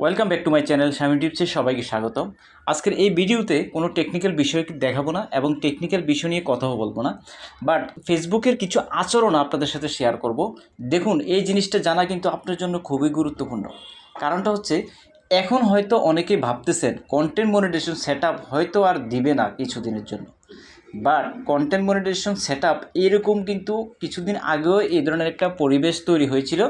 Welcome back to my channel Shami টিপসে সবাইকে স্বাগতম। আজকের এই ভিডিওতে কোনো টেকনিক্যাল বিষয় দেখাবো না এবং টেকনিক্যাল বিষয় নিয়ে কথাও বলবো না, বাট ফেসবুকের কিছু আচরণ আপনাদের সাথে শেয়ার করব। দেখুন, এই জিনিসটা জানা কিন্তু আপনার জন্য খুবই গুরুত্বপূর্ণ। কারণটা হচ্ছে, এখন হয়তো অনেকেই ভাবতেছেন কন্টেন্ট মনিটাইজেশন সেটআপ হয়তো আর দিবে না কিছুদিনের জন্য, বাট কন্টেন্ট মনিটাইজেশন সেটআপ এরকম কিন্তু কিছুদিন আগেও এই ধরনের একটা পরিবেশ তৈরি হয়েছিল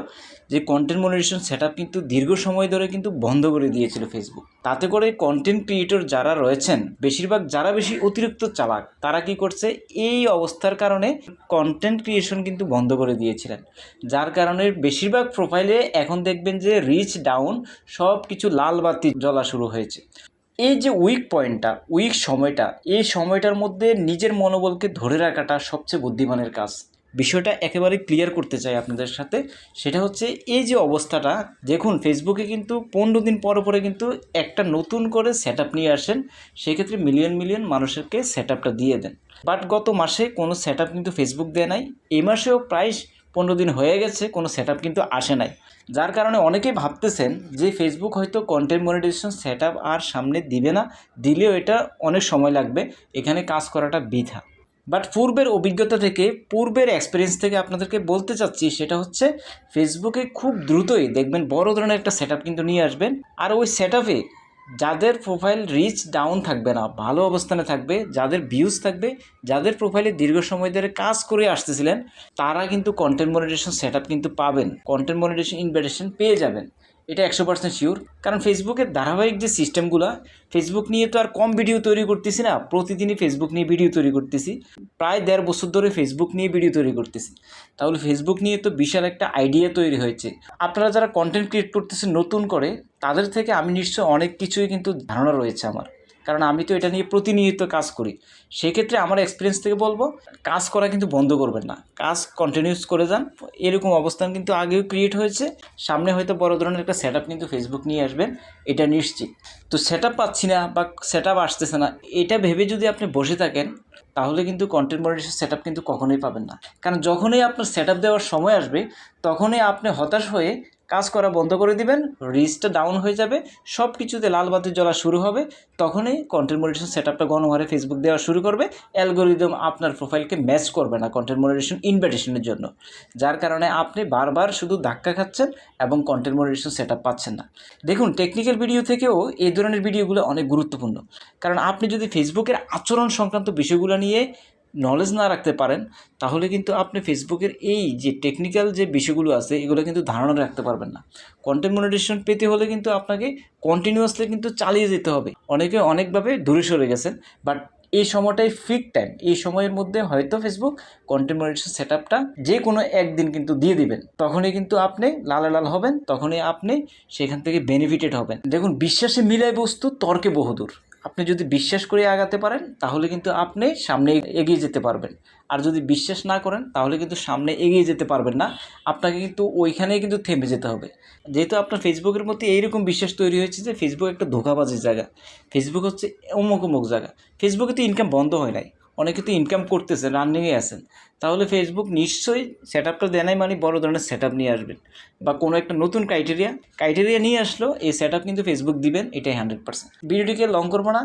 যে কন্টেন্ট মনিটাইজেশন সেটআপ কিন্তু দীর্ঘ সময় ধরে কিন্তু বন্ধ করে দিয়েছিল ফেসবুক। তাতে করে কন্টেন্ট ক্রিয়েটর যারা রয়েছেন, বেশিরভাগ যারা বেশি অতিরিক্ত চালাক, তারা কি করছে, এই অবস্থার কারণে কন্টেন্ট ক্রিয়েশন কিন্তু বন্ধ করে দিয়েছিলেন। যার কারণে বেশিরভাগ প্রোফাইলে এখন দেখবেন যে রিচ ডাউন, সব কিছু লাল বাতি জ্বলা শুরু হয়েছে। এই যে উইক পয়েন্টটা, উইক সময়টা, এই সময়টার মধ্যে নিজের মনোবলকে ধরে রাখাটা সবচেয়ে বুদ্ধিমানের কাজ। বিষয়টা একেবারে ক্লিয়ার করতে চাই আপনাদের সাথে। সেটা হচ্ছে, এই যে অবস্থাটা দেখুন, ফেসবুকে কিন্তু 15 দিন পরে পরে কিন্তু একটা নতুন করে সেটআপ নিয়ে আসেন, সেক্ষেত্রে মিলিয়ন মিলিয়ন মানুষকে সেটআপটা দিয়ে দেন। বাট গত মাসে কোনো সেটআপ কিন্তু ফেসবুক দেয় নাই। এই মাসেও প্রায় 15 দিন হয়ে গেছে, কোনো সেটআপ কিন্তু আসে নাই। যার কারণে অনেকেই ভাবতেছেন যে ফেসবুক হয়তো কন্টেন্ট মনিটাইজেশন সেটআপ আর সামনে দিবে না, দিলেও এটা অনেক সময় লাগবে, এখানে কাজ করাটা বৃথা। বাট পূর্বের অভিজ্ঞতা থেকে, পূর্বের এক্সপিরিয়েন্স থেকে আপনাদেরকে বলতে চাচ্ছি, সেটা হচ্ছে ফেসবুকে খুব দ্রুতই দেখবেন বড় ধরনের একটা সেটআপ কিন্তু নিয়ে আসবেন। আর ওই সেটআপে যাদের প্রোফাইল রিচ ডাউন থাকবে না, ভালো অবস্থানে থাকবে, যাদের ভিউজ থাকবে, যাদের প্রোফাইলে দীর্ঘ সময় ধরে কাজ করে আসতেছিলেন, তারা কিন্তু কন্টেন্ট মনিটাইজেশন সেটআপ কিন্তু পাবেন, কন্টেন্ট মনিটাইজেশন ইনভাইটেশন পেয়ে যাবেন। এটা 100% শিওর। কারণ ফেসবুকের ধারাবাহিক যে সিস্টেমগুলো, ফেসবুক নিয়ে তো আর কম ভিডিও তৈরি করতেছি না, প্রতিদিনই ফেসবুক নিয়ে ভিডিও তৈরি করতেছি। প্রায় 1.5 বছর ধরে ফেসবুক নিয়ে ভিডিও তৈরি করতেছি। তাহলে ফেসবুক নিয়ে তো বিশাল একটা আইডিয়া তৈরি হয়েছে। আপনারা যারা কন্টেন্ট ক্রিয়েট করতেছেন নতুন করে, তাদের থেকে আমি নিশ্চয় অনেক কিছুই কিন্তু ধারণা রয়েছে আমার, কারণ আমি তো এটা নিয়ে প্রতিনিয়ত কাজ করি। সেক্ষেত্রে আমার এক্সপিরিয়েন্স থেকে বলবো, কাজ করা কিন্তু বন্ধ করবেন না, কাজ কন্টিনিউস করে যান। এরকম অবস্থান কিন্তু আগেও ক্রিয়েট হয়েছে, সামনে হয়তো বড় ধরনের একটা সেটআপ কিন্তু ফেসবুক নিয়ে আসবেন, এটা নিশ্চিত। তো সেটআপ পাচ্ছি না বা সেটআপ আসতেছে না, এটা ভেবে যদি আপনি বসে থাকেন, তাহলে কিন্তু কন্টেন্ট মনিটাইজেশন সেটআপ কিন্তু কখনোই পাবেন না। কারণ যখনই আপনার সেটআপ দেওয়ার সময় আসবে, তখনই আপনি হতাশ হয়ে কাজ করা বন্ধ করে দিবেন, রিচটা ডাউন হয়ে যাবে, সব কিছুতে লাল বাতি জ্বলা শুরু হবে। তখনই কন্টেন্ট মনিটাইজেশন সেটআপটা গণহারে ফেসবুক দেওয়া শুরু করবে। অ্যালগোরিদম আপনার প্রোফাইলকে ম্যাচ করবে না কন্টেন্ট মনিটাইজেশন ইনভাইটেশনের জন্য, যার কারণে আপনি বারবার শুধু ধাক্কা খাচ্ছেন এবং কন্টেন্ট মনিটাইজেশন সেটআপ পাচ্ছেন না। দেখুন, টেকনিক্যাল ভিডিও থেকেও এই ধরনের ভিডিওগুলো অনেক গুরুত্বপূর্ণ। কারণ আপনি যদি ফেসবুকের আচরণ সংক্রান্ত বিষয়গুলো নিয়ে নলেজ না রাখতে পারেন, তাহলে কিন্তু আপনি ফেসবুকের এই যে টেকনিক্যাল যে বিষয়গুলো আছে, এগুলো কিন্তু ধারণা রাখতে পারবেন না। কন্টেন্ট মনিটাইজেশন পেতে হলে কিন্তু আপনাকে কন্টিনিউয়াসলি কিন্তু চালিয়ে যেতে হবে। অনেকে অনেকভাবে দূরে সরে গেছেন, বাট এই সময়টাই ফিক টাইম। এই সময়ের মধ্যে হয়তো ফেসবুক কন্টেন্ট মনিটাইজেশন সেটআপটা যে কোনো একদিন কিন্তু দিয়ে দিবেন, তখনই কিন্তু আপনি লালে লাল হবেন, তখনই আপনি সেখান থেকে বেনিফিটেড হবেন। দেখুন, বিশ্বাসে মিলায় বস্তু, তর্কে বহুদূর। আপনি যদি বিশ্বাস করে আগাতে পারেন, তাহলে কিন্তু আপনি সামনে এগিয়ে যেতে পারবেন। আর যদি বিশ্বাস না করেন, তাহলে কিন্তু সামনে এগিয়ে যেতে পারবেন না, আপনাকে কিন্তু ওইখানেই কিন্তু থেমে যেতে হবে। যেহেতু আপনার ফেসবুকের মধ্যে এইরকম বিশ্বাস তৈরি হয়েছে যে ফেসবুক একটা ধোঁকাবাজির জায়গা, ফেসবুক হচ্ছে অমুক অমুক জায়গা, ফেসবুকে তো ইনকাম বন্ধ হয় নাই, অনেকে তো ইনকাম করতেছেন, রানিংয়ে আছেন। তাহলে ফেসবুক নিশ্চয়ই সেটআপটা দেয় মানে বড় ধরনের সেটআপ নিয়ে আসবেন, বা কোনো একটা নতুন ক্রাইটেরিয়া নিয়ে আসলো, এই সেটআপ কিন্তু ফেসবুক দিবেন, এটাই 100%। ভিডিওটিকে লং করবো না,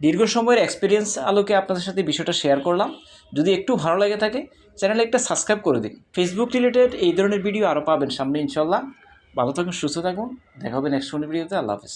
দীর্ঘ সময়ের এক্সপিরিয়েন্স আলোকে আপনাদের সাথে বিষয়টা শেয়ার করলাম। যদি একটু ভালো লাগে থাকে, চ্যানেলে একটা সাবস্ক্রাইব করে দিন। ফেসবুক রিলেটেড এই ধরনের ভিডিও আরও পাবেন সামনে ইনশাল্লাহ। ভালো থাকুন, সুস্থ থাকুন, দেখা হবে নেক্সট কোনো ভিডিওতে। আল্লাহ হাফেজ।